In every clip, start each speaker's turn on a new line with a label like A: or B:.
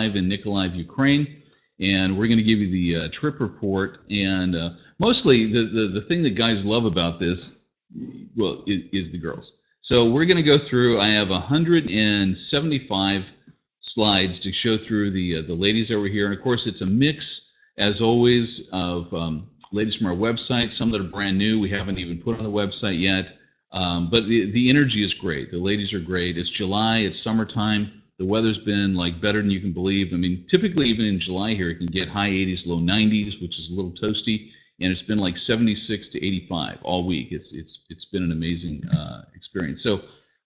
A: live in Nikolaev, Ukraine, and we're going to give you the trip report. And mostly the thing that guys love about this, well, is the girls. So we're going to go through, I have 175 slides to show through the ladies over here. And of course, it's a mix, as always, of ladies from our website, some that are brand new, we haven't even put on the website yet. But the energy is great. The ladies are great. It's July. It's summertime. The weather's been like better than you can believe. I mean, typically even in July here, it can get high 80s, low 90s, which is a little toasty, and it's been like 76 to 85 all week. It's been an amazing experience. So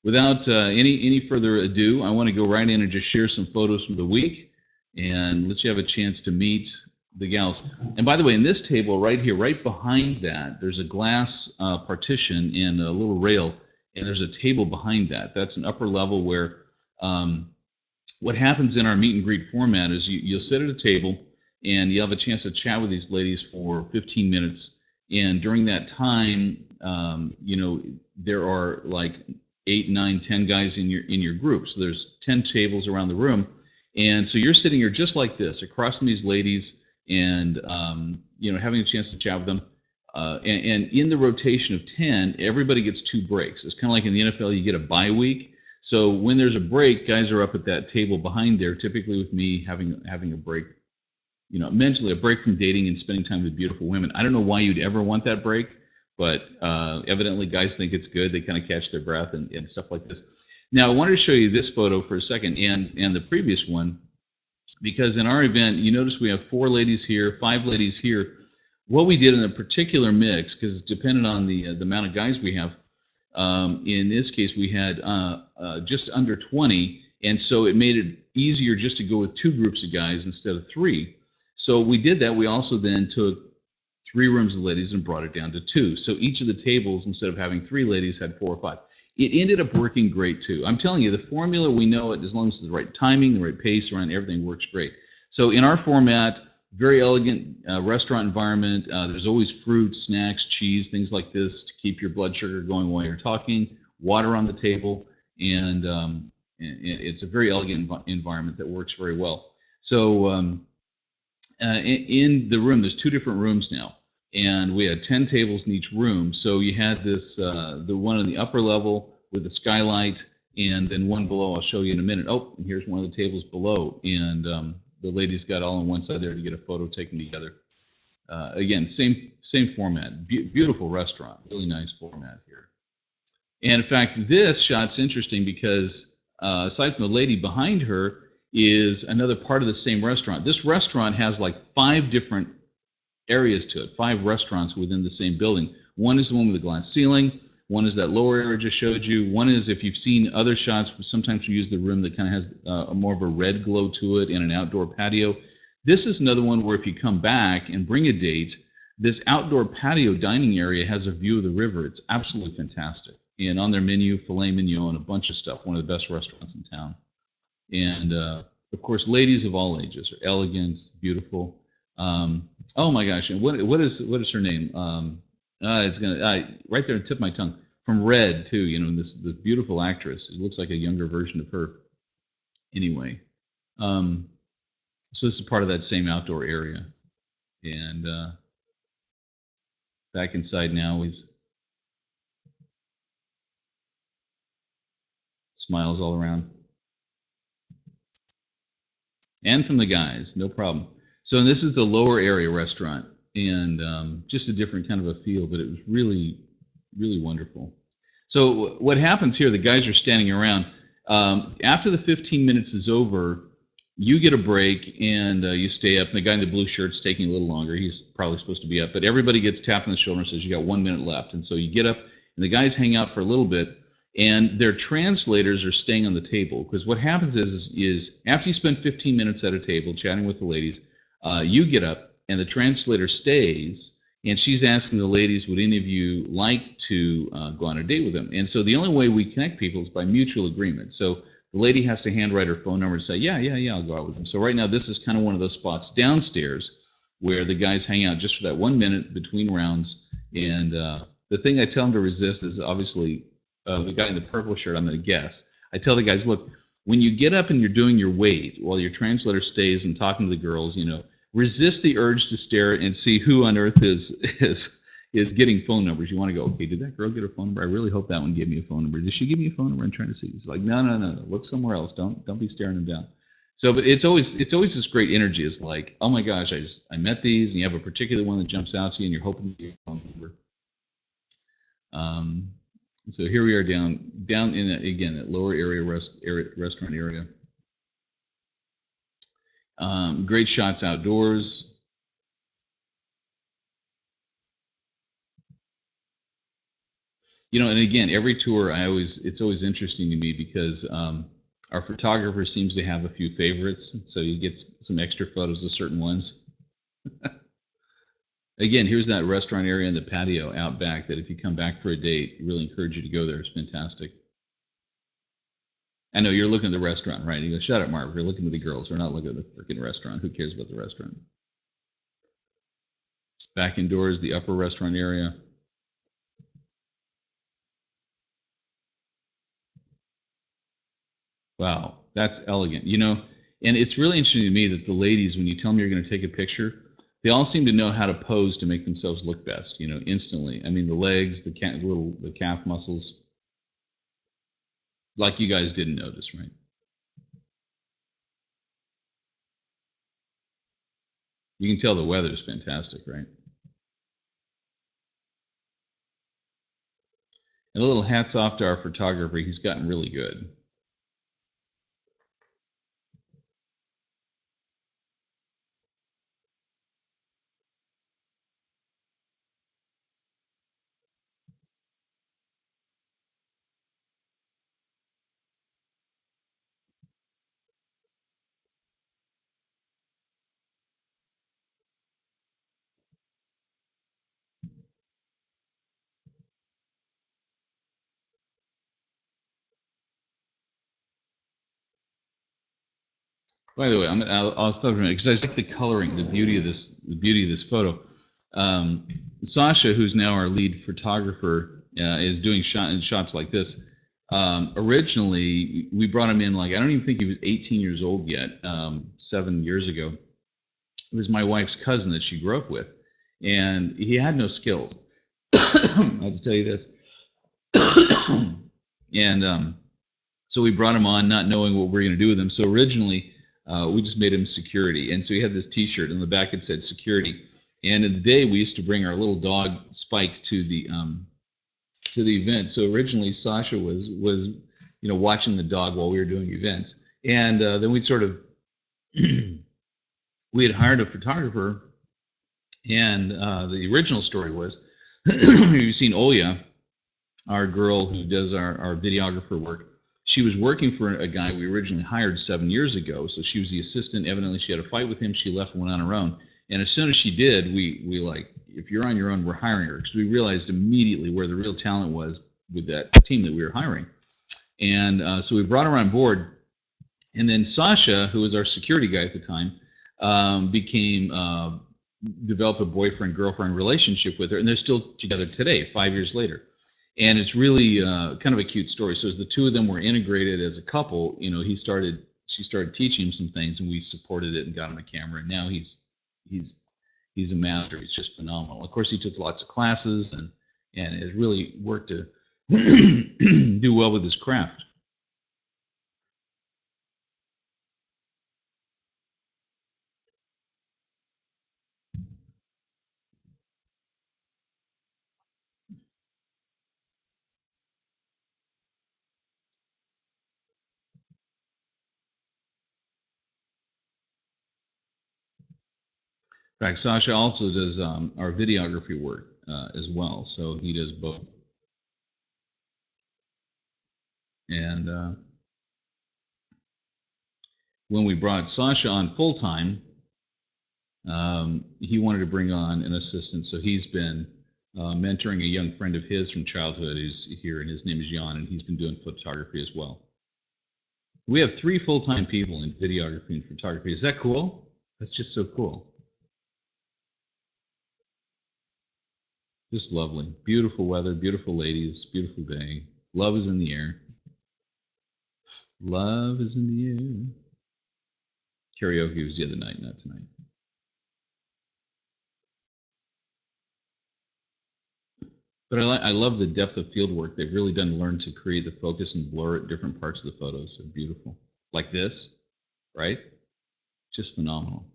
A: without any further ado, I want to go right in and just share some photos from the week and let you have a chance to meet the gals. And by the way, in this table right here, right behind that, there's a glass partition and a little rail, and there's a table behind that. That's an upper level where what happens in our meet and greet format is you'll sit at a table and you'll have a chance to chat with these ladies for 15 minutes. And during that time, there are like 8, 9, 10 guys in your group. So there's 10 tables around the room. And so you're sitting here just like this, across from these ladies, and having a chance to chat with them, and in the rotation of 10, everybody gets 2 breaks. It's kind of like in the NFL, you get a bye week. So when there's a break, guys are up at that table behind there, typically with me having a break, mentally a break from dating and spending time with beautiful women. I don't know why you'd ever want that break, but evidently guys think it's good. They kind of catch their breath and stuff like this. Now I wanted to show you this photo for a second and the previous one, because in our event, you notice we have 4 ladies here, 5 ladies here. What we did in a particular mix, because it's dependent on the amount of guys we have, in this case we had just under 20, and so it made it easier just to go with 2 groups of guys instead of 3. So we did that. We also then took 3 rooms of ladies and brought it down to 2. So each of the tables, instead of having 3 ladies, had 4 or 5. It ended up working great too. I'm telling you, the formula, we know it, as long as it's the right timing, the right pace around everything works great. So in our format, very elegant restaurant environment. There's always fruit, snacks, cheese, things like this to keep your blood sugar going while you're talking. Water on the table, and it's a very elegant environment that works very well. So in the room, there's 2 different rooms now. And we had 10 tables in each room. So you had this, the one on the upper level with the skylight, and then one below. I'll show you in a minute. Oh, and here's one of the tables below. And the ladies got all on one side there to get a photo taken together. Again, same format. Beautiful restaurant. Really nice format here. And in fact, this shot's interesting because aside from the lady behind her is another part of the same restaurant. This restaurant has like 5 different areas to it, 5 restaurants within the same building. One is the one with the glass ceiling. One is that lower area I just showed you. One is, if you've seen other shots, sometimes we use the room that kind of has more of a red glow to it and an outdoor patio. This is another one where if you come back and bring a date, this outdoor patio dining area has a view of the river. It's absolutely fantastic. And on their menu, filet mignon and a bunch of stuff. One of the best restaurants in town. And of course, ladies of all ages are elegant, beautiful. Oh my gosh! And what is her name? It's gonna right there on the tip of my tongue. From Red too, this beautiful actress. It looks like a younger version of her. Anyway, so this is part of that same outdoor area, and back inside now he's smiles all around, and from the guys, no problem. So this is the lower area restaurant, and just a different kind of a feel, but it was really, really wonderful. So what happens here, the guys are standing around. After the 15 minutes is over, you get a break, and you stay up. And the guy in the blue shirt's taking a little longer. He's probably supposed to be up, but everybody gets tapped on the shoulder and says, you got 1 minute left. And so you get up, and the guys hang out for a little bit, and their translators are staying on the table. Because what happens is after you spend 15 minutes at a table chatting with the ladies, you get up, and the translator stays, and she's asking the ladies, would any of you like to go on a date with them? And so the only way we connect people is by mutual agreement. So the lady has to handwrite her phone number and say, yeah, I'll go out with them. So right now, this is kind of one of those spots downstairs where the guys hang out just for that 1 minute between rounds. And the thing I tell them to resist is obviously the guy in the purple shirt, I'm going to guess. I tell the guys, look, when you get up and you're doing your weight while your translator stays and talking to the girls, resist the urge to stare and see who on earth is getting phone numbers. You want to go, okay, did that girl get a phone number? I really hope that one gave me a phone number. Did she give me a phone number? I'm trying to see. It's like, no. Look somewhere else. Don't be staring them down. So, but it's always this great energy. It's like, oh my gosh, I met these, and you have a particular one that jumps out to you, and you're hoping to get a phone number. So here we are down in again that lower restaurant area. Great shots outdoors. And again, every tour, it's always interesting to me because our photographer seems to have a few favorites, so you get some extra photos of certain ones. Again, here's that restaurant area and the patio out back that if you come back for a date, really encourage you to go there. It's fantastic. I know you're looking at the restaurant, right? You go, shut up, Mark. We're looking at the girls. We're not looking at the freaking restaurant. Who cares about the restaurant? Back indoors, the upper restaurant area. Wow, that's elegant. And it's really interesting to me that the ladies, when you tell them you're going to take a picture, they all seem to know how to pose to make themselves look best, instantly. I mean, the legs, the calf muscles, like you guys didn't notice, right? You can tell the weather's fantastic, right? And a little hats off to our photographer. He's gotten really good. By the way, I'll stop for a minute because I just like the coloring, the beauty of this photo. Sasha, who's now our lead photographer, is doing shots like this. Originally, we brought him in I don't even think he was 18 years old yet. 7 years ago, it was my wife's cousin that she grew up with, and he had no skills. I'll just tell you this. And so we brought him on, not knowing what we were going to do with him. So originally, we just made him security, and so he had this T-shirt, and the back it said security. And in the day, we used to bring our little dog Spike to the event. So originally, Sasha was watching the dog while we were doing events, and then we sort of we had hired a photographer, and the original story was you've seen Olya, our girl who does our videographer work. She was working for a guy we originally hired 7 years ago, so she was the assistant. Evidently, she had a fight with him. She left and went on her own. And as soon as she did, we like, if you're on your own, we're hiring her, because we realized immediately where the real talent was with that team that we were hiring. And so we brought her on board. And then Sasha, who was our security guy at the time, developed a boyfriend-girlfriend relationship with her, and they're still together today, 5 years later. And it's really kind of a cute story. So as the two of them were integrated as a couple, she started teaching him some things, and we supported it and got him a camera. And now he's a master. He's just phenomenal. Of course, he took lots of classes and has really worked to do well with his craft. In fact, Sasha also does our videography work as well, so he does both. And when we brought Sasha on full time, he wanted to bring on an assistant, so he's been mentoring a young friend of his from childhood who's here, and his name is Jan, and he's been doing photography as well. We have 3 full-time people in videography and photography. Is that cool? That's just so cool. Just lovely. Beautiful weather, beautiful ladies, beautiful day. Love is in the air. Love is in the air. Karaoke was the other night, not tonight. But I love the depth of field work they've really done to learn to create the focus and blur at different parts of the photos. They're beautiful. Like this, right? Just phenomenal.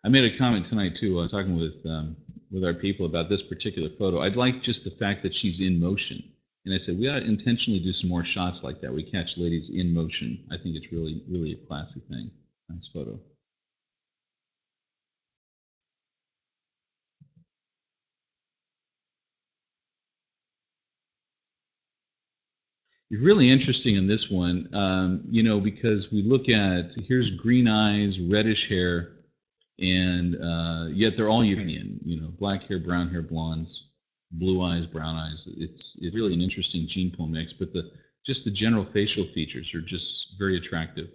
A: I made a comment tonight too. I was talking with our people about this particular photo. I'd like just the fact that she's in motion. And I said, we ought to intentionally do some more shots like that. We catch ladies in motion. I think it's really, really a classy thing. Nice photo. It's really interesting in this one, because we look at, here's green eyes, reddish hair, and yet they're all Ukrainian, black hair, brown hair, blondes, blue eyes, brown eyes. It's really an interesting gene pool mix, but just the general facial features are just very attractive.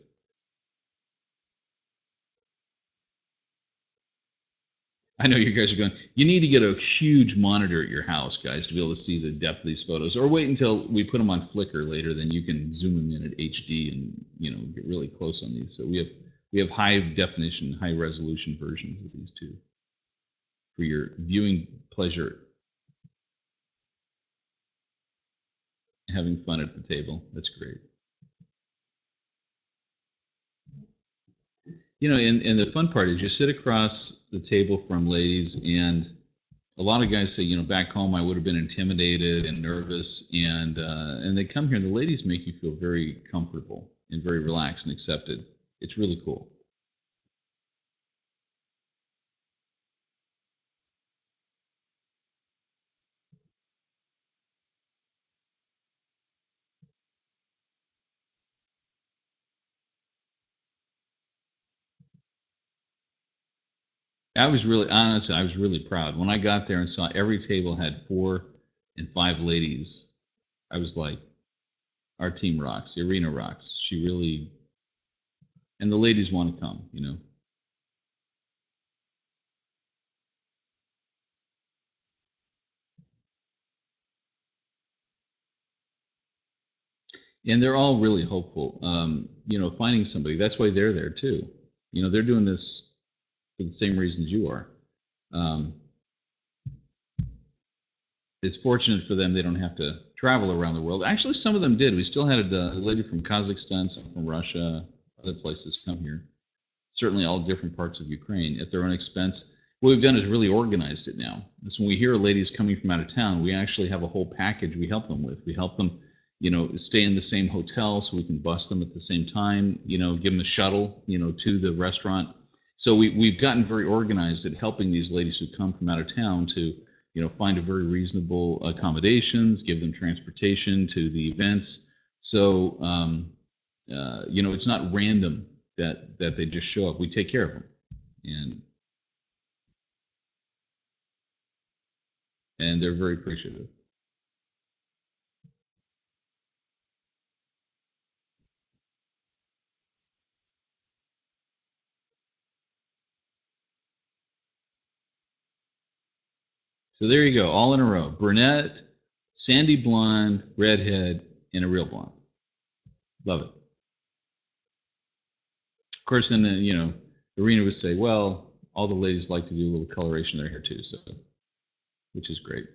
A: I know you guys are going, you need to get a huge monitor at your house, guys, to be able to see the depth of these photos. Or wait until we put them on Flickr later, then you can zoom them in at HD and get really close on these. So we have high definition, high resolution versions of these too for your viewing pleasure. Having fun at the table. That's great. And the fun part is you sit across the table from ladies, and a lot of guys say, back home I would have been intimidated and nervous, and they come here and the ladies make you feel very comfortable and very relaxed and accepted. It's really cool. I was really proud when I got there and saw every table had 4 and 5 ladies. I was like, our team rocks. The arena rocks. She really, and the ladies want to come. And they're all really hopeful. Finding somebody. That's why they're there too. They're doing this for the same reasons you are. It's fortunate for them they don't have to travel around the world. Actually, some of them did. We still had a lady from Kazakhstan, some from Russia, other places come here. Certainly all different parts of Ukraine at their own expense. What we've done is really organized it now. So when we hear a lady's coming from out of town, we actually have a whole package we help them with. We help them, stay in the same hotel so we can bus them at the same time, give them a shuttle, to the restaurant. So we've gotten very organized at helping these ladies who come from out of town to, find a very reasonable accommodations, give them transportation to the events. So, it's not random that they just show up. We take care of them, and they're very appreciative. So there you go, all in a row. Brunette, sandy blonde, redhead, and a real blonde. Love it. Of course, then the arena would say, well, all the ladies like to do a little coloration in their hair too, so which is great.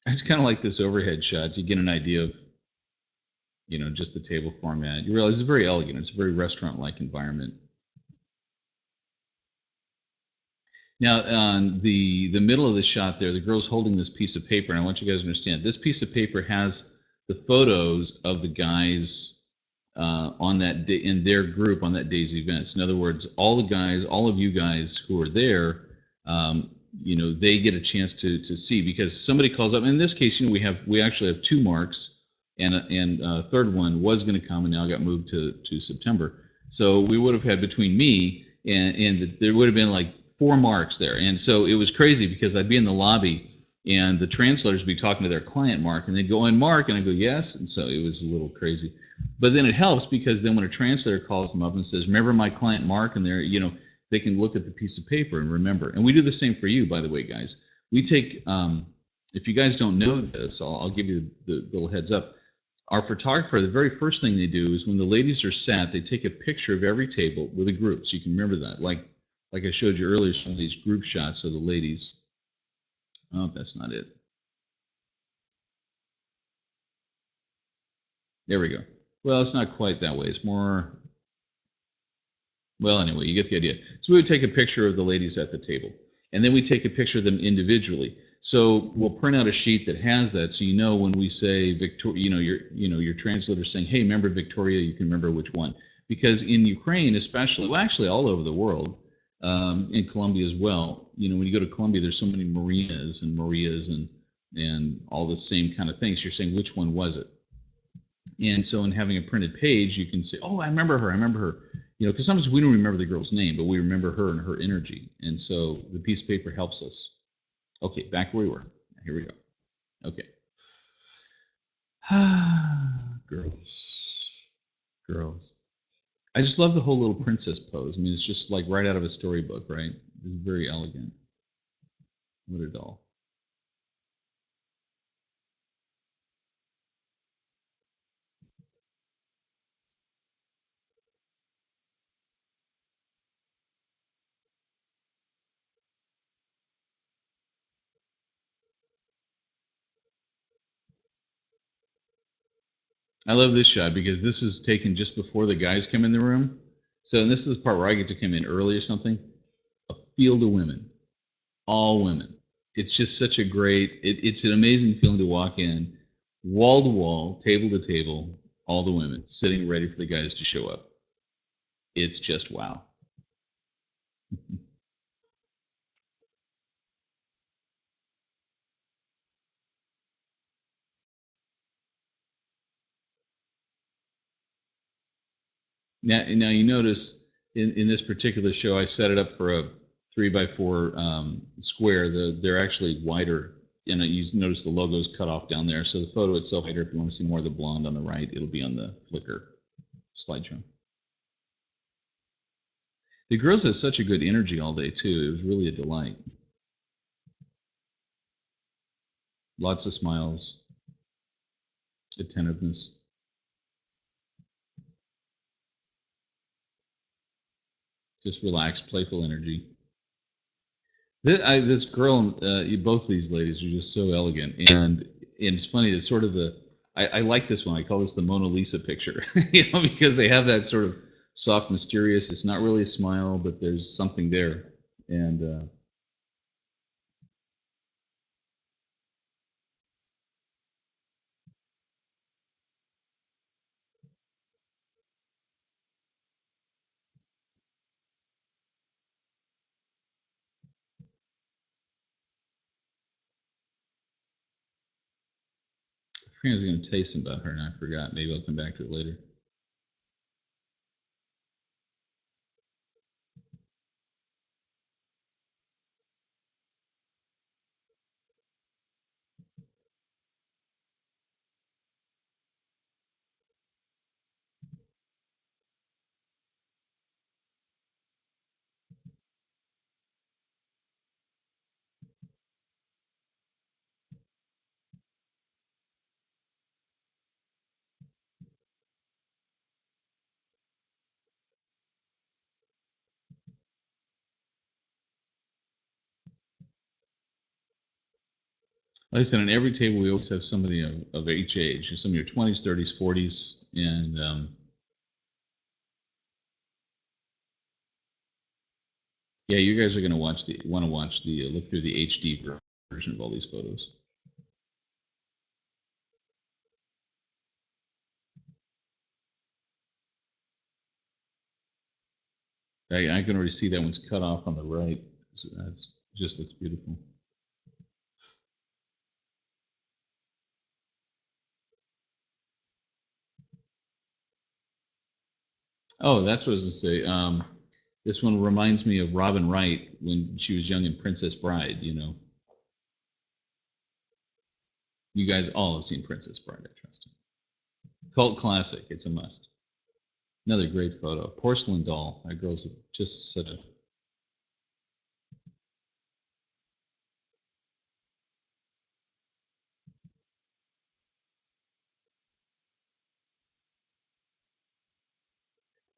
A: I just kind of like this overhead shot. You get an idea of, just the table format. You realize it's very elegant. It's a very restaurant-like environment. Now, on the middle of the shot there, the girl's holding this piece of paper, and I want you guys to understand, this piece of paper has the photos of the guys on that day, in their group on that day's events. In other words, all the guys, all of you guys who are there, they get a chance to see, because somebody calls up. In this case, we actually have 2 marks, and a third one was going to come and now got moved to September. So we would have had, between me and there would have been like 4 marks there. And so it was crazy because I'd be in the lobby and the translators would be talking to their client Mark, and they'd go, "And Mark," and I go, "Yes," and so it was a little crazy. But then it helps because then when a translator calls them up and says, "Remember my client Mark," and they're, they can look at the piece of paper and remember. And we do the same for you, by the way, guys. We take, if you guys don't know this, I'll give you the little heads up. Our photographer, the very first thing they do is when the ladies are sat, they take a picture of every table with a group, so you can remember that. Like I showed you earlier, some of these group shots of the ladies. Oh, that's not it. There we go. Well, it's not quite that way. It's more, well, anyway, you get the idea. So we would take a picture of the ladies at the table, and then we take a picture of them individually. So we'll print out a sheet that has that, so you know when we say Victoria, your translator saying, "Hey, remember Victoria?" You can remember which one, because in Ukraine, especially, well, actually all over the world, in Colombia as well. When you go to Colombia, there's so many Marinas and all the same kind of things. You're saying which one was it? And so in having a printed page, you can say, "Oh, I remember her. I remember her." Because sometimes we don't remember the girl's name, but we remember her and her energy. And so the piece of paper helps us. Okay, back where we were. Here we go. Okay. Girls. I just love the whole little princess pose. I mean, it's just like right out of a storybook, right? It's very elegant. What a doll. I love this shot because this is taken just before the guys come in the room. So, and this is the part where I get to come in early or something. A field of women, all women. It's just such a great, it's an amazing feeling to walk in, wall to wall, table to table, all the women sitting ready for the guys to show up. It's just wow. Now you notice in this particular show, I set it up for a 3x4 square. They're actually wider. You notice the logo's cut off down there. So the photo itself, later, if you want to see more of the blonde on the right, it'll be on the Flickr slideshow. The girls had such a good energy all day too. It was really a delight. Lots of smiles, attentiveness. Just relaxed, playful energy. This girl, both of these ladies are just so elegant, and it's funny. It's sort of I like this one. I call this the Mona Lisa picture, because they have that sort of soft, mysterious. It's not really a smile, but there's something there, and I was going to tell you something about her, and I forgot. Maybe I'll come back to it later. Like I said, on every table we always have somebody of each age. Some in your 20s, 30s, 40s, and yeah, you guys are going to want to watch the look through the HD version of all these photos. I can already see that one's cut off on the right. So that's just looks beautiful. Oh, that's what I was going to say. This one reminds me of Robin Wright when she was young in Princess Bride. You guys all have seen Princess Bride, I trust. Cult classic. It's a must. Another great photo. Porcelain doll. That girl's just such a.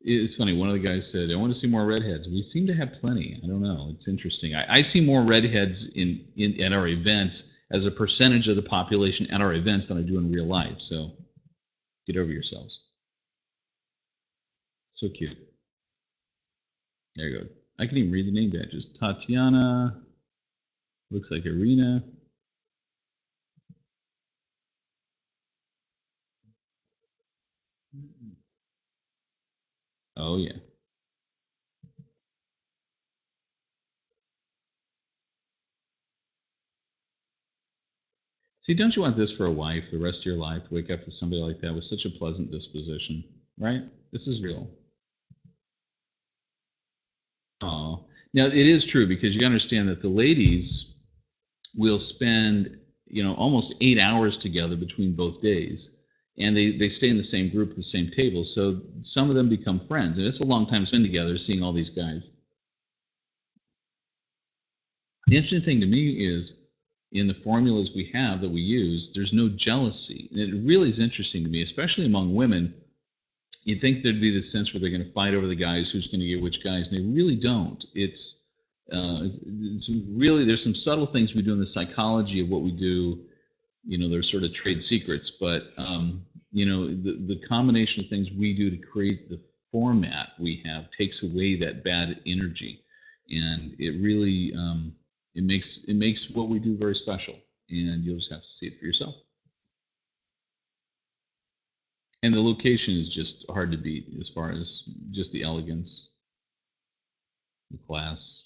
A: It's funny. One of the guys said, "I want to see more redheads." We seem to have plenty. I don't know. It's interesting. I see more redheads in at our events as a percentage of the population at our events than I do in real life. So get over yourselves. So cute. There you go. I can even read the name badges. Tatiana. Looks like Irina. Oh yeah. See, don't you want this for a wife, the rest of your life? Wake up to somebody like that with such a pleasant disposition, right? This is real. Oh, now it is true because you understand that the ladies will spend, almost 8 hours together between both days, and they stay in the same group at the same table. So some of them become friends, and it's a long time to spend together, seeing all these guys. The interesting thing to me is in the formulas we have that we use, there's no jealousy. And it really is interesting to me, especially among women. You'd think there'd be this sense where they're going to fight over the guys, who's going to get which guys, and they really don't. It's really, there's some subtle things we do in the psychology of what we do. There's sort of trade secrets, but the combination of things we do to create the format we have takes away that bad energy, and it really it makes what we do very special, and you'll just have to see it for yourself. And the location is just hard to beat as far as just the elegance, the class.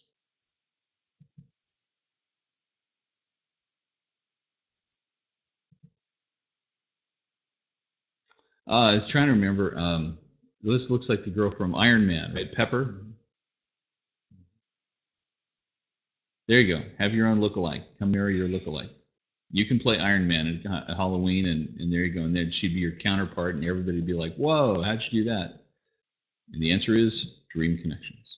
A: I was trying to remember. This looks like the girl from Iron Man, right? Pepper. There you go. Have your own lookalike. Come marry your lookalike. You can play Iron Man at Halloween, and there you go. And then she'd be your counterpart, and everybody'd be like, "Whoa, how'd you do that?" And the answer is Dream Connections.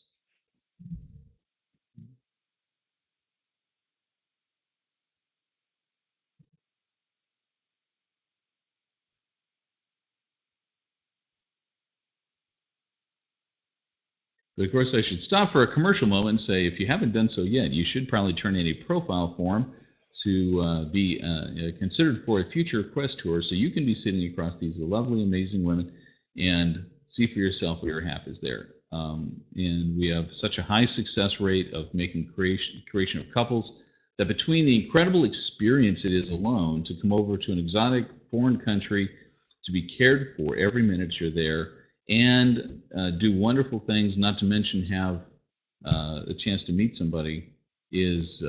A: But of course, I should stop for a commercial moment and say, if you haven't done so yet, you should probably turn in a profile form to be considered for a future Quest tour, so you can be sitting across these lovely, amazing women and see for yourself what your half is there. And we have such a high success rate of making creation of couples that between the incredible experience it is alone to come over to an exotic foreign country, to be cared for every minute you're there, and do wonderful things, not to mention have a chance to meet somebody, is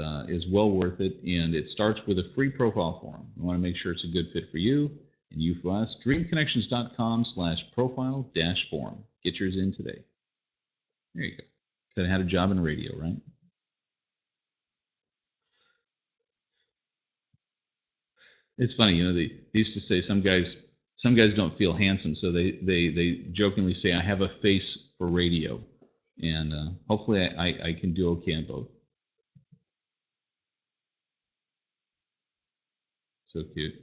A: well worth it. And it starts with a free profile form. We want to make sure it's a good fit for you and you for us. Dreamconnections.com/profile-form. Get yours in today. There you go. Could have had a job in radio, right? It's funny, they used to say some guys don't feel handsome, so they jokingly say, I have a face for radio, and hopefully I can do okay on both. So cute.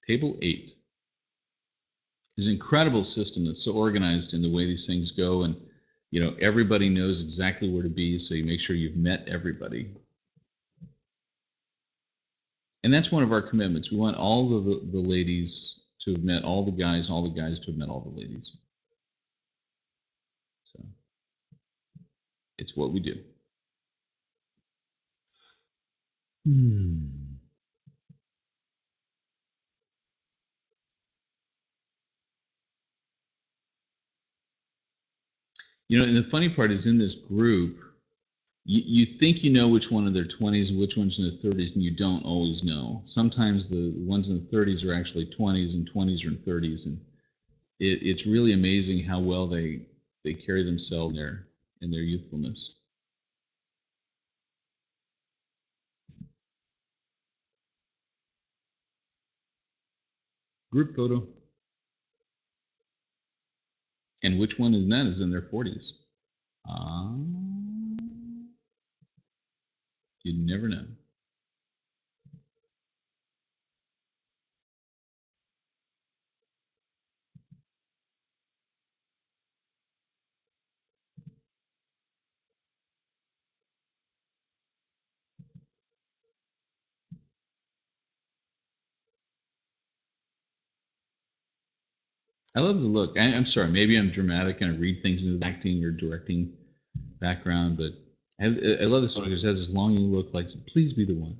A: Table 8. There's an incredible system that's so organized in the way these things go, and everybody knows exactly where to be, so you make sure you've met everybody. And that's one of our commitments. We want all of the ladies to have met all the guys, and all the guys to have met all the ladies. So it's what we do. Hmm. And the funny part is in this group, you think you know which one in their 20s and which one's in their 30s, and you don't always know. Sometimes the ones in the 30s are actually 20s, and 20s are in 30s, and it's really amazing how well they carry themselves in their youthfulness. Group photo. And which one is that is in their 40s? You never know. I love the look. I'm sorry, maybe I'm dramatic and I read things into the acting or directing background, but I love this one because it has this longing look like, please be the one.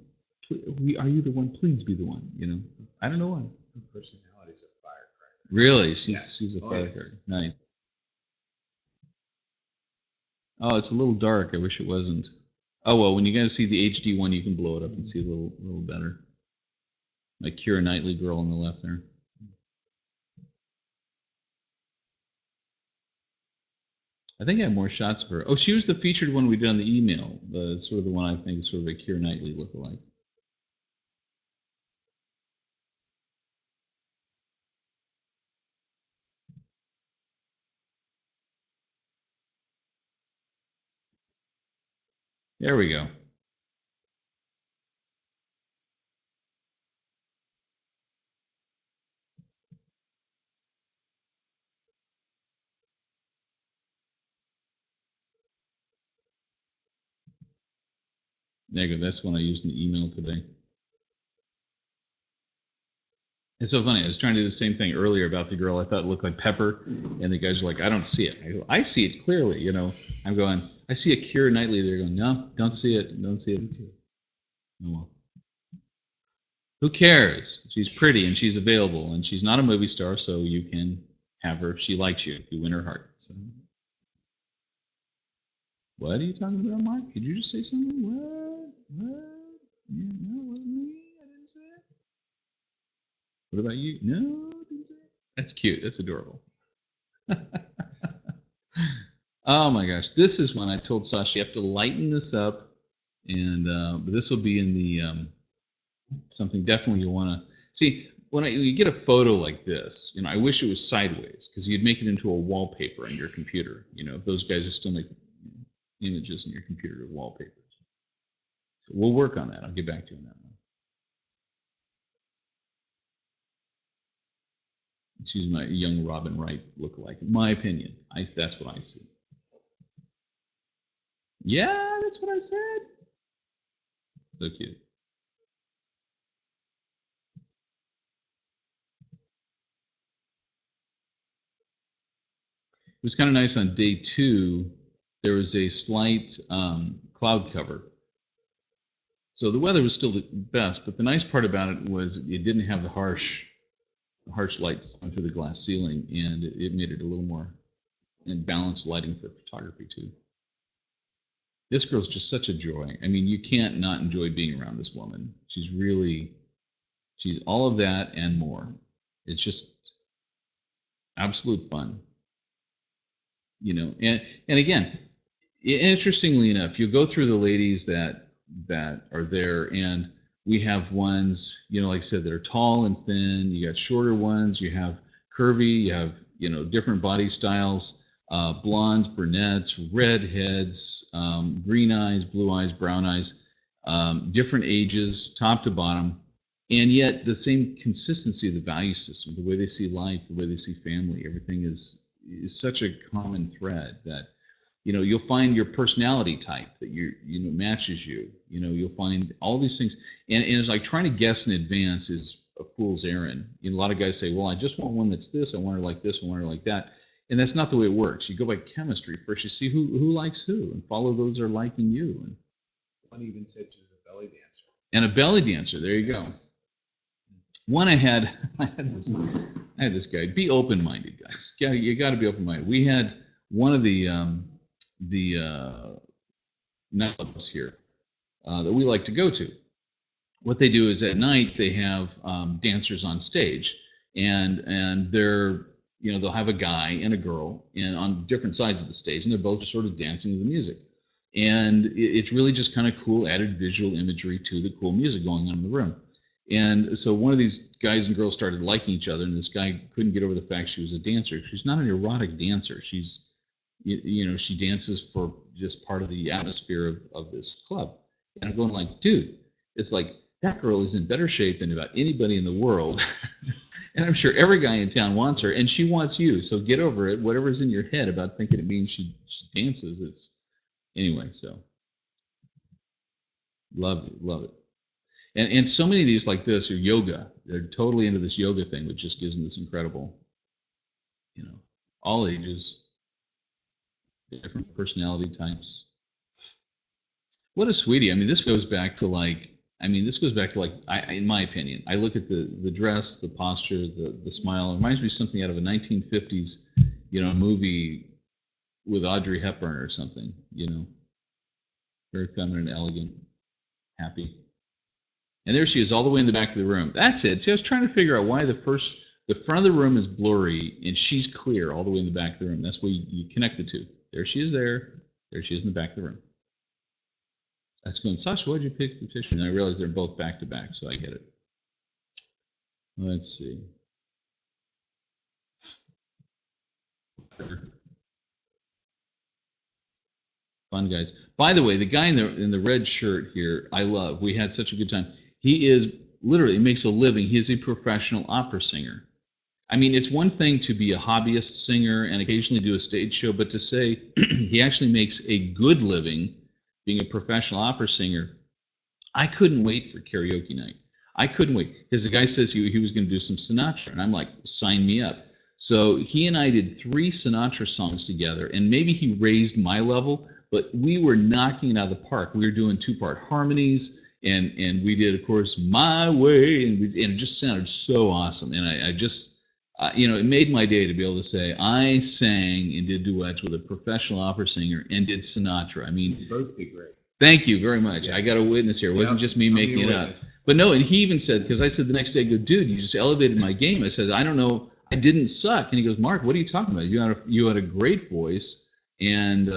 A: Are you the one? Please be the one. You know, I don't know why.
B: Her personality's a firecracker.
A: Really? She's a firecracker.
B: Yes.
A: Nice. Oh, it's a little dark. I wish it wasn't. Oh well, when you guys see the HD one, you can blow it up and see a little better. Like Keira Knightley girl on the left there. I think I have more shots of her. Oh, she was the featured one we did on the email. The sort of the one I think is sort of a Keira Knightley lookalike. There we go. There you go. That's one I used in the email today. It's so funny. I was trying to do the same thing earlier about the girl I thought looked like Pepper, and the guys are like, I don't see it. I go, I see it clearly. You know, I'm going, I see a Keira Knightley. They're going, no, don't see it. Don't see it. Oh, well. Who cares? She's pretty and she's available, and she's not a movie star, so you can have her if she likes you. You win her heart. So. What are you talking about, Mark? Did you just say something? What? Yeah, no, it wasn't me. I didn't say it. What about you? No, I didn't say it. That's cute. That's adorable. Oh my gosh, this is when I told Sasha you have to lighten this up, and but this will be in the something definitely you want to see. When you get a photo like this, you know, I wish it was sideways because you'd make it into a wallpaper on your computer. You know, if those guys are still making images in your computer of wallpapers. So we'll work on that. I'll get back to you on that one. She's my young Robin Wright lookalike, in my opinion. That's what I see. Yeah, that's what I said. So cute. It was kind of nice on day 2. There was a slight cloud cover. So the weather was still the best, but the nice part about it was it didn't have the harsh lights through the glass ceiling, and it made it a little more and balanced lighting for photography too. This girl's just such a joy. I mean, you can't not enjoy being around this woman. She's all of that and more. It's just absolute fun. You know, and again, interestingly enough, you go through the ladies that are there, and we have ones, you know, like I said, that are tall and thin. You got shorter ones. You have curvy. You have, you know, different body styles, blondes, brunettes, redheads, green eyes, blue eyes, brown eyes, different ages, top to bottom, and yet the same consistency of the value system, the way they see life, the way they see family, everything is such a common thread that, you know, you'll find your personality type that you know matches you. You know, you'll find all these things, and it's like trying to guess in advance is a fool's errand. You know, a lot of guys say, "Well, I just want one that's this. I want her like this. I want her like that," and that's not the way it works. You go by chemistry first. You see who likes who, and follow those that are liking you. And
B: one even said she was a belly dancer.
A: And a belly dancer. There you go. One I had this guy. Be open-minded, guys. Yeah, you got to be open-minded. We had one of the nightclubs here that we like to go to. What they do is at night they have dancers on stage, and they're, you know, they'll have a guy and a girl and on different sides of the stage, and they're both just sort of dancing to the music, and it's really just kind of cool added visual imagery to the cool music going on in the room. And so one of these guys and girls started liking each other, and this guy couldn't get over the fact she was a dancer. She's not an erotic dancer. She's, she dances for just part of the atmosphere of this club. And I'm going like, dude, it's like that girl is in better shape than about anybody in the world. And I'm sure every guy in town wants her, and she wants you. So get over it. Whatever's in your head about thinking it means she dances, it's anyway. So love it, love it. And so many of these like this are yoga. They're totally into this yoga thing, which just gives them this incredible, all ages, different personality types. What a sweetie. I mean, this goes back to like, in my opinion, I look at the dress, the posture, the smile. It reminds me of something out of a 1950s, movie with Audrey Hepburn or something, very feminine, elegant, happy. And there she is, all the way in the back of the room. That's it. See, I was trying to figure out why the front of the room is blurry and she's clear all the way in the back of the room. That's where you connect the two. There she is there. There she is in the back of the room. I was going, Sasha, why'd you pick the picture? And I realized they're both back to back, so I get it. Let's see. Fun guys. By the way, the guy in the red shirt here, I love. We had such a good time. He is literally makes a living. He is a professional opera singer. I mean, it's one thing to be a hobbyist singer and occasionally do a stage show, but to say he actually makes a good living being a professional opera singer, I couldn't wait for karaoke night. I couldn't wait because the guy says he was going to do some Sinatra, and I'm like, sign me up. So he and I did 3 Sinatra songs together, and maybe he raised my level, but we were knocking it out of the park. We were doing 2-part harmonies, and we did, of course, My Way, and it just sounded so awesome. And I just, it made my day to be able to say I sang and did duets with a professional opera singer and did Sinatra. I mean,
B: you both did great.
A: Thank you very much.
B: Yes.
A: I got a witness here. It wasn't just me making it up. But no, and he even said, because I said the next day, I go, dude, you just elevated my game. I said, I don't know, I didn't suck. And he goes, Mark, what are you talking about? You had a great voice. And,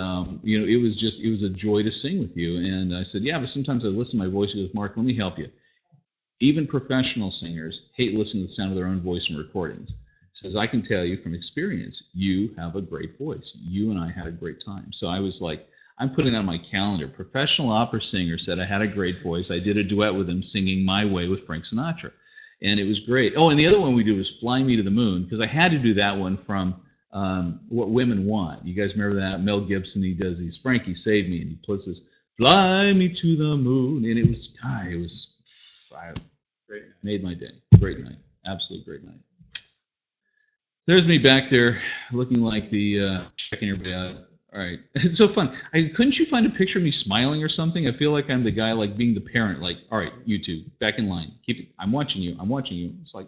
A: it was a joy to sing with you. And I said, yeah, but sometimes I listen to my voice. He goes, Mark, let me help you. Even professional singers hate listening to the sound of their own voice in recordings. He says, I can tell you from experience, you have a great voice. You and I had a great time. So I was like, I'm putting that on my calendar. Professional opera singer said I had a great voice. I did a duet with him singing My Way with Frank Sinatra. And it was great. Oh, and the other one we did was Fly Me to the Moon, because I had to do that one from What Women Want. You guys remember that? Mel Gibson, he does these, Frankie, save me. And he puts this, Fly Me to the Moon. And it was great night. Made my day. Great night. Absolute great night. There's me back there looking like the checking everybody out. All right. It's so fun. Couldn't you find a picture of me smiling or something? I feel like I'm the guy, like being the parent, like, all right, you two, back in line. Keep it. I'm watching you. I'm watching you. It's like,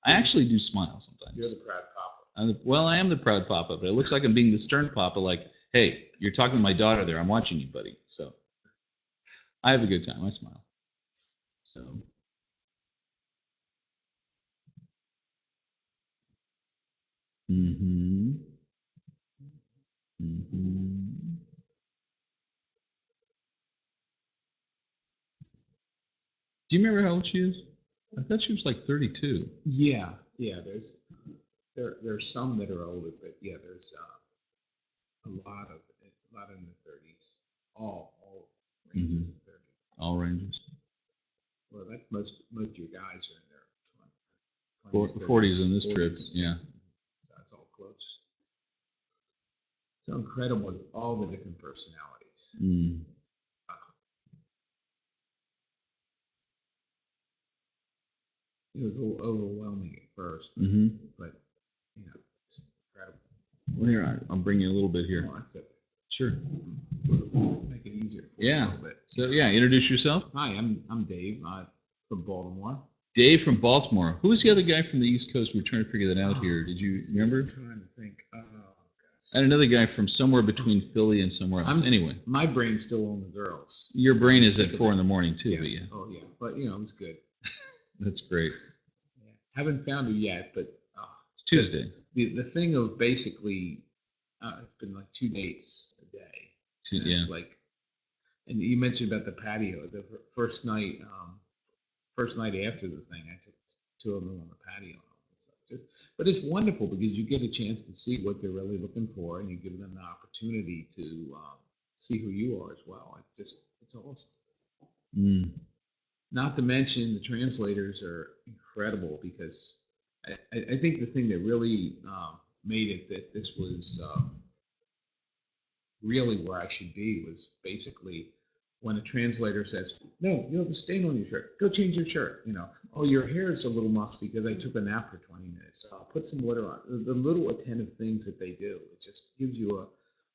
A: I actually do smile sometimes.
B: You're the proud papa.
A: Well, I am the proud papa, but it looks like I'm being the stern papa, like, hey, you're talking to my daughter there. I'm watching you, buddy. So I have a good time. I smile. So. Mm-hmm. Mm-hmm. Do you remember how old she is? I thought she was like 32.
B: Yeah. There's some that are older, but yeah, there's a lot in the 30s. All ranges of 30.
A: All ranges.
B: Well, that's most of your guys are in their
A: 40s in this trip. Yeah.
B: So that's all close. So incredible with all the different personalities.
A: Mm.
B: It was a little overwhelming at first, but it's incredible.
A: Well, here, I'll bring you a little bit here.
B: Oh, that's it.
A: Sure.
B: Make it easier for you a little bit.
A: So yeah, introduce yourself.
B: Hi, I'm Dave. I'm from Baltimore.
A: Dave from Baltimore. Who was the other guy from the East Coast? We were trying to figure that out here. Did you remember?
B: I'm trying to think. Oh,
A: I had another guy from somewhere between Philly and somewhere else. Anyway,
B: my brain's still on the girls.
A: Your brain is at 4 a.m. too.
B: Yes.
A: But yeah.
B: Oh yeah, but it's good.
A: That's great.
B: Yeah. Haven't found her yet, but
A: it's Tuesday.
B: The thing of basically, it's been like 2 dates a day. It's like, and you mentioned about the patio. The first night first night after the thing, I took two of them on the patio. And stuff. But it's wonderful because you get a chance to see what they're really looking for, and you give them the opportunity to see who you are as well. It's awesome.
A: Mm.
B: Not to mention the translators are incredible because I think the thing that really made it that this was really where I should be was basically when a translator says, "No, you have a stain on your shirt. Go change your shirt." "Oh, your hair is a little musty because I took a nap for 20 minutes. So I'll put some water on." The little attentive things that they do, it just gives you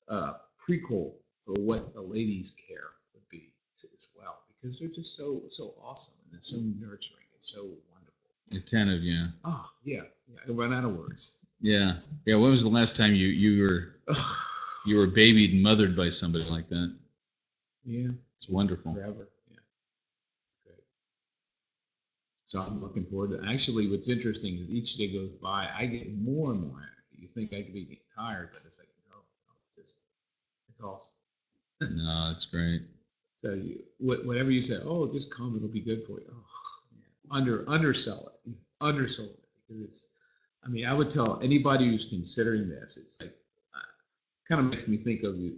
B: a prequel for what a lady's care would be as well, because they're just so awesome and it's so nurturing. It's so wonderful.
A: Attentive, yeah.
B: Oh, yeah. I run out of words.
A: Yeah. When was the last time you were babied and mothered by somebody like that?
B: Yeah.
A: It's wonderful.
B: Forever. Yeah. Great. So I'm looking forward to it. Actually, what's interesting is each day goes by, I get more and more energy. You think I could be getting tired, but it's like, no, it's awesome.
A: No, it's great.
B: So whatever you say, "Oh, just come, it'll be good for you." Oh, yeah. Undersell it. Undersell it because I would tell anybody who's considering this, it's like, kind of makes me think of the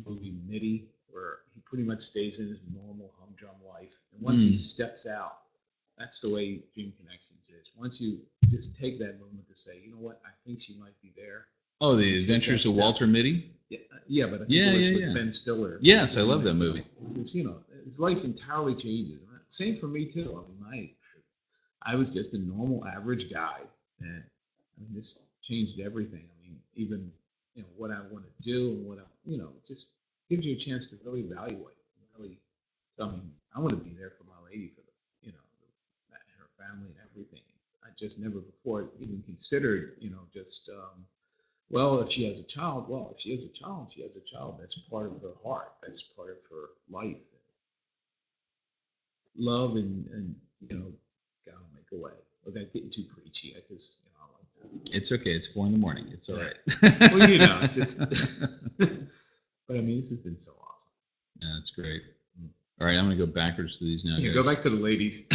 B: movie Mitty, where he pretty much stays in his normal humdrum life, and once he steps out, that's the way Dream Connections is. Once you just take that moment to say, "You know what? I think she might be there."
A: Oh, The Adventures of Walter Mitty?
B: Yeah, but I think it was with Ben Stiller.
A: Yes, I love that movie.
B: Because, his life entirely changes. Same for me too. I was just a normal, average guy, and this changed everything. Even what I want to do and what it just gives you a chance to really evaluate. Really, so I want to be there for my lady for her family and everything. I just never before even considered, well, if she has a child, she has a child. That's part of her heart. That's part of her life. Love and God will make a way. Without getting too preachy, because I like to.
A: It's okay. It's 4 a.m. It's all right.
B: Well, just. But this has been so awesome.
A: Yeah, that's great. All right, I'm going to go backwards to these now.
B: Yeah,
A: guys.
B: go back to the ladies.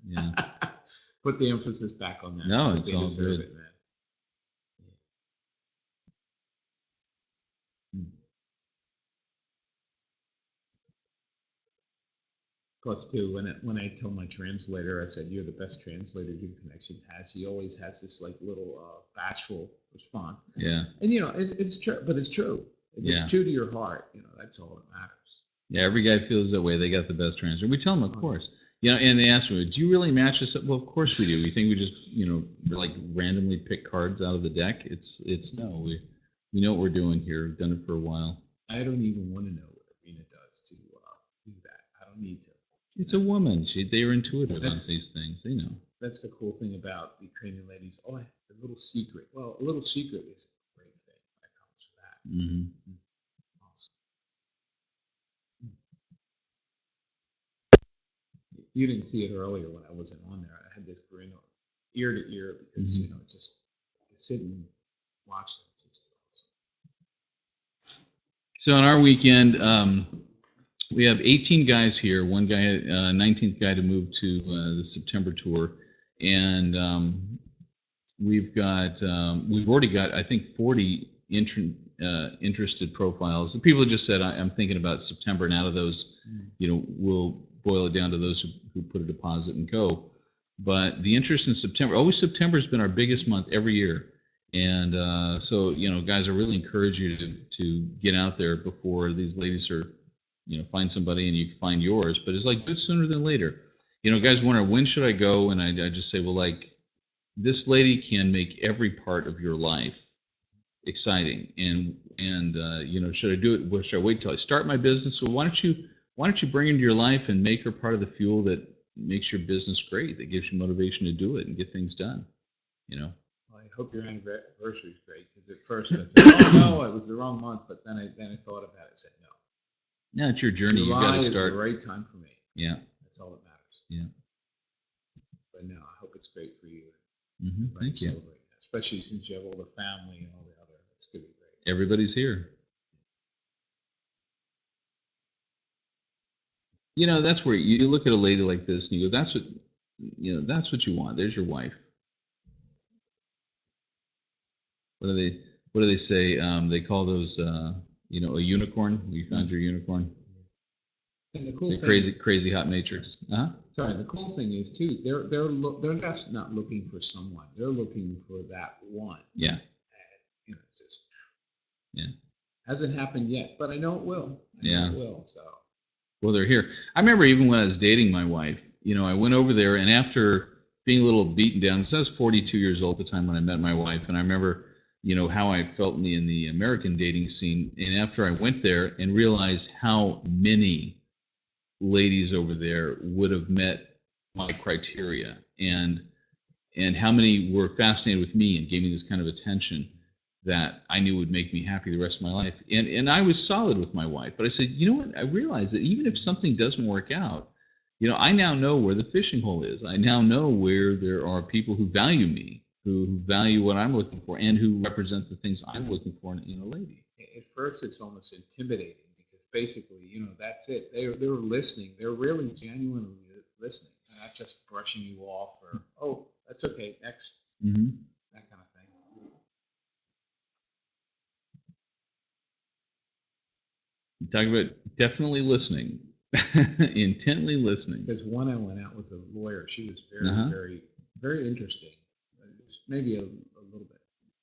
A: Yeah.
B: Put the emphasis back on that.
A: No, it's all good.
B: It, man. Plus, too, when I tell my translator, I said, "You're the best translator Dream Connection has." She always has this little bashful response.
A: Yeah.
B: And it's true, but it's true. It's true to your heart. That's all that matters.
A: Yeah, every guy feels that way. They got the best translator. We tell them, of course. And they ask me, "Do you really match us up?" Well, of course we do. We think we just like randomly pick cards out of the deck. It's no. We know what we're doing here. We've done it for a while.
B: I don't even want to know what Arena does to do that. I don't need to.
A: It's a woman. They are intuitive on these things. They know.
B: That's the cool thing about the Ukrainian ladies. Oh, the little secret. Well, a little secret is a great thing that comes from that.
A: Mm-hmm.
B: Awesome. You didn't see it earlier when I wasn't on there. I had this grin ear to ear because just sit and watch them. It's just awesome.
A: So on our weekend, we have 18 guys here. One guy, 19th guy to move to the September tour, and we've already got I think 40 interested profiles. The people just said I'm thinking about September, and out of those, we'll boil it down to those who put a deposit and go. But the interest in September, September has been our biggest month every year, and so guys, I really encourage you to get out there before these ladies are. Find somebody and you find yours, but it's like good sooner than later. Guys wonder, when should I go? And I just say, well, this lady can make every part of your life exciting. And should I do it? Well, should I wait till I start my business? Well, why don't you bring into your life and make her part of the fuel that makes your business great, that gives you motivation to do it and get things done. Well,
B: I hope your anniversary is great, because at first I said, "Oh no, it was the wrong month," but then I thought about it. I said, "No.
A: Yeah, it's your journey. You got to start.
B: Is the right time for me."
A: Yeah.
B: That's all that matters.
A: Yeah.
B: But no, I hope it's great for you.
A: Mm-hmm. Thank you.
B: Especially since you have all the family and all the other. It's going to be great.
A: Everybody's here. That's where you look at a lady like this and you go, that's what you want. There's your wife. What do they say? They call those, a unicorn. You found your unicorn.
B: And the cool
A: The
B: thing,
A: crazy hot matrix. Uh-huh.
B: sorry, the cool thing is too, they're just not looking for someone. They're looking for that one.
A: Yeah.
B: And, just
A: Yeah.
B: hasn't happened yet, but I know it will. I know it will. So.
A: Well, they're here. I remember even when I was dating my wife, I went over there, and after being a little beaten down, because I was 42 years old at the time when I met my wife, and I remember, how I felt in the American dating scene. And after I went there and realized how many ladies over there would have met my criteria, and how many were fascinated with me and gave me this kind of attention that I knew would make me happy the rest of my life. And I was solid with my wife, but I said, you know what? I realized that even if something doesn't work out, I now know where the fishing hole is. I now know where there are people who value me, who value what I'm looking for, and who represent the things I'm looking for in a lady.
B: At first, it's almost intimidating because basically, that's it. They're listening. They're really genuinely listening, and not just brushing you off or, oh, that's okay, next,
A: Mm-hmm.
B: that kind of thing.
A: Talk about definitely listening, intently listening.
B: There's one I went out with a lawyer. She was very,
A: Uh-huh.
B: very, very interesting. Maybe a little bit.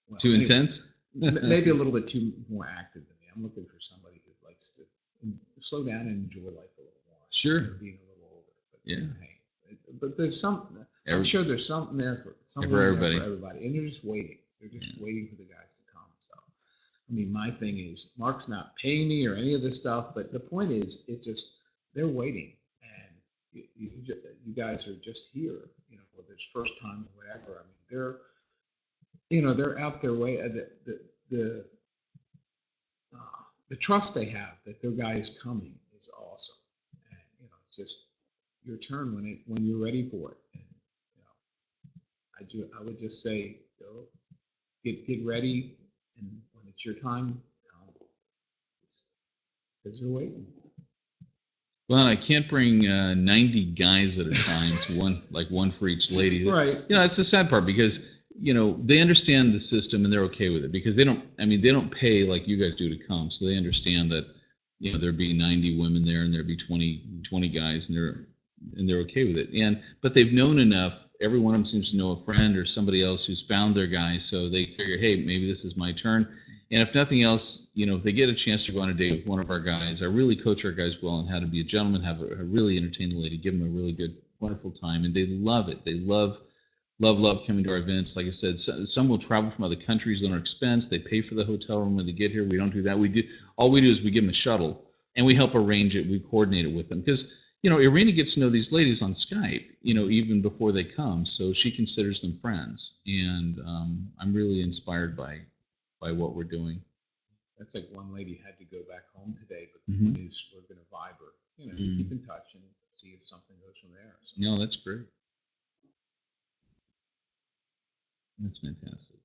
B: Well,
A: Too intense?
B: Maybe a little bit too more active than me. I'm looking for somebody who likes to slow down and enjoy life a little more.
A: Sure.
B: Being a little older. But,
A: Yeah.
B: Hey, but there's I'm sure there's something there for
A: everybody.
B: And they're just waiting. They're just waiting for the guys to come. So, I mean, my thing is, Mark's not paying me or any of this stuff, but the point is, they're waiting, and you guys are just here, whether it's first time or whatever. I mean, they're out their way. The trust they have that their guy is coming is awesome, and it's just your turn when you're ready for it. And, I would just say, get ready, and when it's your time, because they're waiting.
A: Well, I can't bring 90 guys at a time to one for each lady.
B: Right.
A: That's the sad part, because they understand the system and they're okay with it, because they don't pay like you guys do to come, so they understand that there'd be 90 women there and there'd be 20 guys, and they're okay with it. But they've known enough. Every one of them seems to know a friend or somebody else who's found their guy, so they figure, hey, maybe this is my turn. And if nothing else, if they get a chance to go on a date with one of our guys, I really coach our guys well on how to be a gentleman, have a really entertain the lady, give them a really good, wonderful time, and they love it. They love coming to our events. Like I said, some will travel from other countries on our expense. They pay for the hotel room when they get here. We don't do that. All we do is we give them a shuttle, and we help arrange it. We coordinate it with them, because Irina gets to know these ladies on Skype, even before they come, so she considers them friends, and I'm really inspired by what we're doing.
B: That's like one lady had to go back home today, but the point is, we're going to vibe her. Keep in touch and see if something goes from there. So.
A: No, that's great. That's fantastic.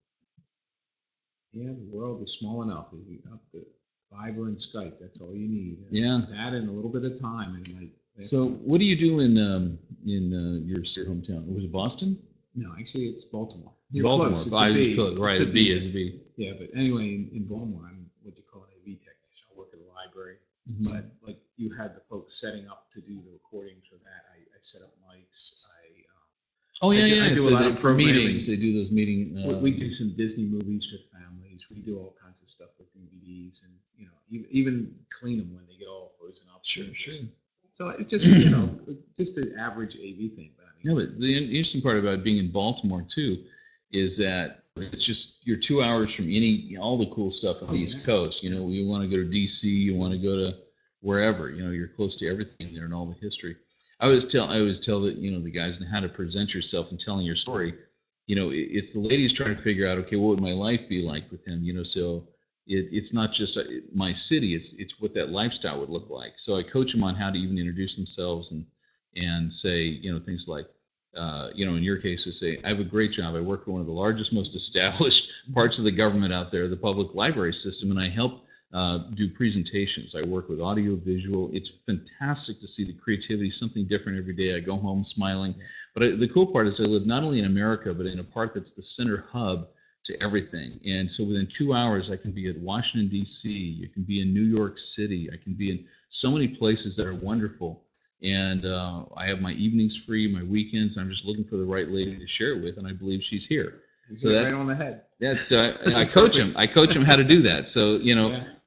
B: Yeah, the world is small enough. You have to Viber and Skype. That's all you need.
A: Yeah.
B: That and a little bit of time. And
A: so, what do you do in your hometown? Was it Boston?
B: No, actually, it's Baltimore.
A: Baltimore.
B: Close. It's a B.
A: Right,
B: it's
A: a B is a B.
B: Yeah, but anyway, in Baltimore, I'm what you call an AV technician. I work at a library.
A: Mm-hmm.
B: But like you had the folks setting up to do the recordings for that. I set up mics. I do a lot of
A: meetings. They do those meetings.
B: We do some Disney movies for families. We do all kinds of stuff with DVDs, and even clean them when they get all frozen up.
A: Sure.
B: So it's just just an average AV thing.
A: But the interesting part about being in Baltimore too is that it's just you're 2 hours from all the cool stuff on the East Coast. You want to go to DC, you want to go to wherever. You're close to everything there and all the history. I always tell that the guys know how to present yourself and telling your story. It's the ladies trying to figure out, okay, what would my life be like with him? So it's not just my city; it's what that lifestyle would look like. So I coach them on how to even introduce themselves and say things like, in your case, to say, I have a great job. I work for one of the largest, most established parts of the government out there, the public library system, and I help do presentations. I work with audio, visual. It's fantastic to see the creativity, something different every day. I go home smiling. But the cool part is I live not only in America, but in a part that's the center hub to everything. And so within 2 hours, I can be at Washington, D.C. I can be in New York City. I can be in so many places that are wonderful. And I have my evenings free, my weekends. I'm just looking for the right lady to share it with, and I believe she's here.
B: So right on the head.
A: That's I coach them. I coach them how to do that. So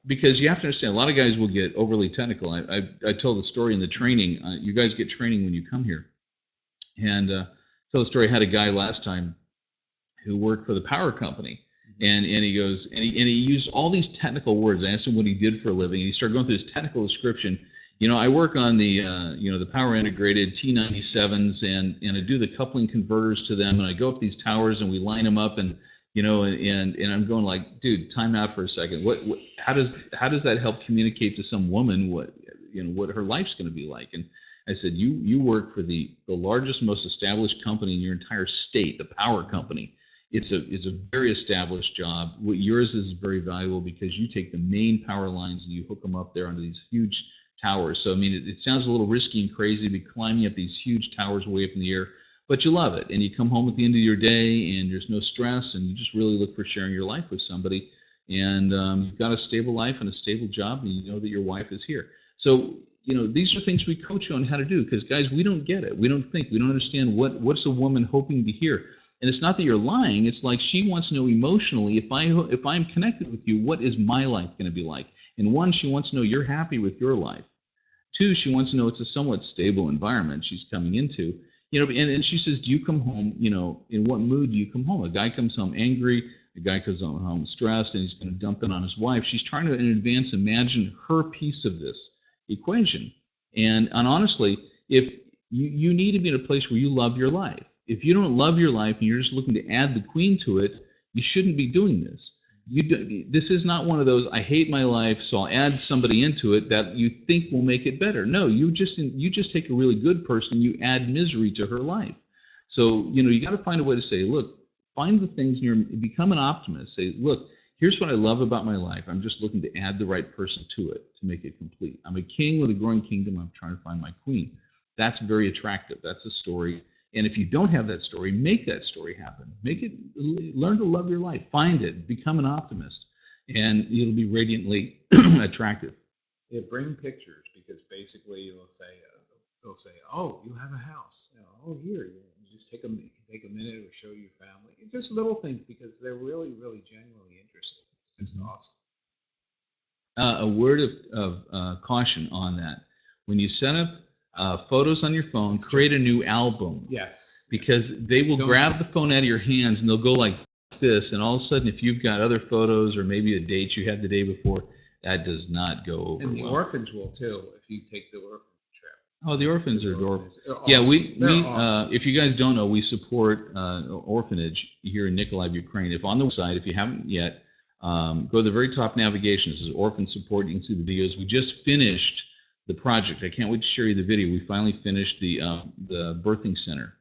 A: because you have to understand, a lot of guys will get overly technical. I told the story in the training. You guys get training when you come here, and tell the story. I had a guy last time who worked for the power company, and he goes and he used all these technical words. I asked him what he did for a living, and he started going through his technical description. I work on the the power integrated T97s, and I do the coupling converters to them, and I go up these towers and we line them up, and and I'm going like, dude, time out for a second. How does that help communicate to some woman what her life's going to be like? And I said, you work for the largest, most established company in your entire state, the power company. It's a very established job. Yours is very valuable because you take the main power lines and you hook them up there onto these huge towers. So I mean, it sounds a little risky and crazy to be climbing up these huge towers way up in the air, but you love it, and you come home at the end of your day and there's no stress, and you just really look for sharing your life with somebody, and you've got a stable life and a stable job, and you know that your wife is here. So these are things we coach you on how to do, because guys, we don't get it. We don't understand what's a woman hoping to hear. And it's not that you're lying. It's like she wants to know emotionally, if I'm connected with you, what is my life going to be like? And one, she wants to know you're happy with your life. Two, she wants to know it's a somewhat stable environment she's coming into. And she says, do you come home, in what mood do you come home? A guy comes home angry, a guy comes home stressed, and he's going to dump it on his wife. She's trying to, in advance, imagine her piece of this equation. And honestly, if you need to be in a place where you love your life. If you don't love your life and you're just looking to add the queen to it, you shouldn't be doing this. This is not one of those, I hate my life, so I'll add somebody into it that you think will make it better. No, you just take a really good person and you add misery to her life. So, you got to find a way to say, look, find the things become an optimist. Say, look, here's what I love about my life. I'm just looking to add the right person to it to make it complete. I'm a king with a growing kingdom. I'm trying to find my queen. That's very attractive. That's a story. And if you don't have that story, make that story happen. Learn to love your life. Find it. Become an optimist. And it'll be radiantly attractive.
B: Yeah, bring pictures, because basically they'll say, oh, you have a house. Oh, here. You just take a minute to show your family. Just little things, because they're really, really genuinely interested. It's awesome.
A: A word of caution on that. When you set up photos on your phone, create a new album.
B: Yes.
A: Because they will grab the phone out of your hands and they'll go like this, and all of a sudden, if you've got other photos or maybe a date you had the day before, that does not go over
B: And the
A: well.
B: orphans will too, if you take the orphan trip.
A: Oh, the orphans are adorable.
B: Awesome.
A: Yeah, we
B: awesome.
A: if you guys don't know, we support orphanage here in Nikolaev, Ukraine. If on the website, if you haven't yet, go to the very top navigation. This is orphan support. You can see the videos. We just finished the project. I can't wait to share you the video. We finally finished the birthing center,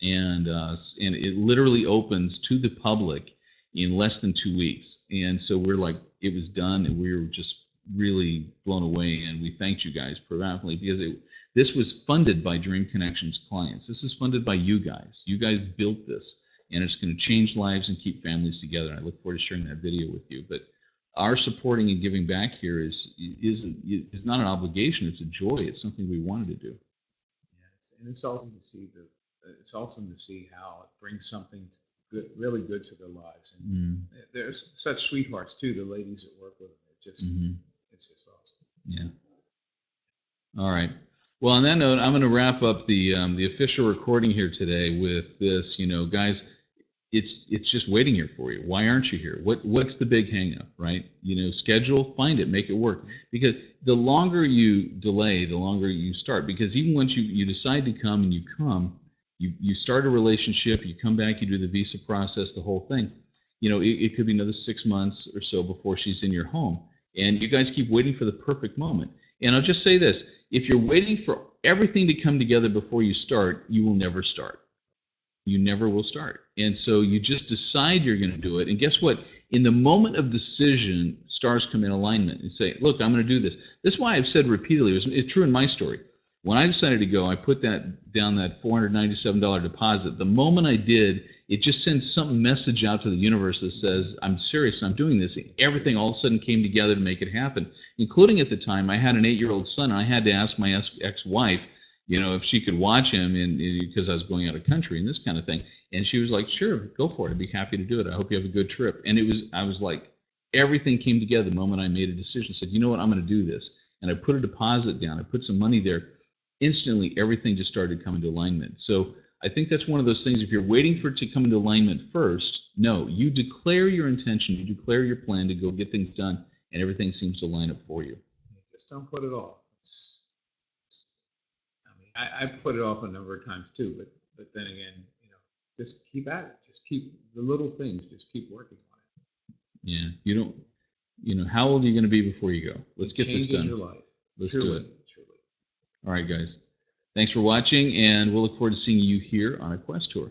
A: and it literally opens to the public in less than 2 weeks. And so we're like, it was done, and we were just really blown away. And we thanked you guys profoundly, because this was funded by Dream Connections clients. This is funded by you guys. You guys built this, and it's going to change lives and keep families together. And I look forward to sharing that video with you. But our supporting and giving back here is not an obligation. It's a joy. It's something we wanted to do.
B: Yeah, and it's awesome to see how it brings something good, really good to their lives. And there's such sweethearts too. The ladies that work with them, it's just awesome.
A: Yeah. All right. Well, on that note, I'm going to wrap up the official recording here today with this. Guys, it's just waiting here for you. Why aren't you here? What's the big hang up, right? Schedule, find it, make it work. Because the longer you delay, the longer you start. Because even once you decide to come and you start a relationship, you come back, you do the visa process, the whole thing. It could be another 6 months or so before she's in your home. And you guys keep waiting for the perfect moment. And I'll just say this, if you're waiting for everything to come together before you start, you will never start. You never will start. And so you just decide you're going to do it. And guess what? in the moment of decision, stars come in alignment and say, look, I'm going to do this. This is why I've said repeatedly, it's true in my story. When I decided to go, I put down that $497 deposit. The moment I did, it just sends some message out to the universe that says, I'm serious and I'm doing this. Everything all of a sudden came together to make it happen, including at the time I had an 8-year-old son, and I had to ask my ex-wife, if she could watch him because I was going out of country and this kind of thing. And she was like, sure, go for it. I'd be happy to do it. I hope you have a good trip. And I was like, everything came together the moment I made a decision. I said, you know what, I'm going to do this. And I put a deposit down. I put some money there. Instantly, everything just started coming to alignment. So I think that's one of those things. If you're waiting for it to come into alignment first, no, you declare your intention, you declare your plan to go get things done, and everything seems to line up for you.
B: Just don't put it off. I put it off a number of times too, but then again, just keep at it. Just keep the little things. Just keep working on it.
A: Yeah, you don't. How old are you going to be before you go? Let's get this done.
B: Your life.
A: Let's
B: Truly,
A: do it.
B: Truly.
A: All right, guys. Thanks for watching, and we'll look forward to seeing you here on a Quest Tour.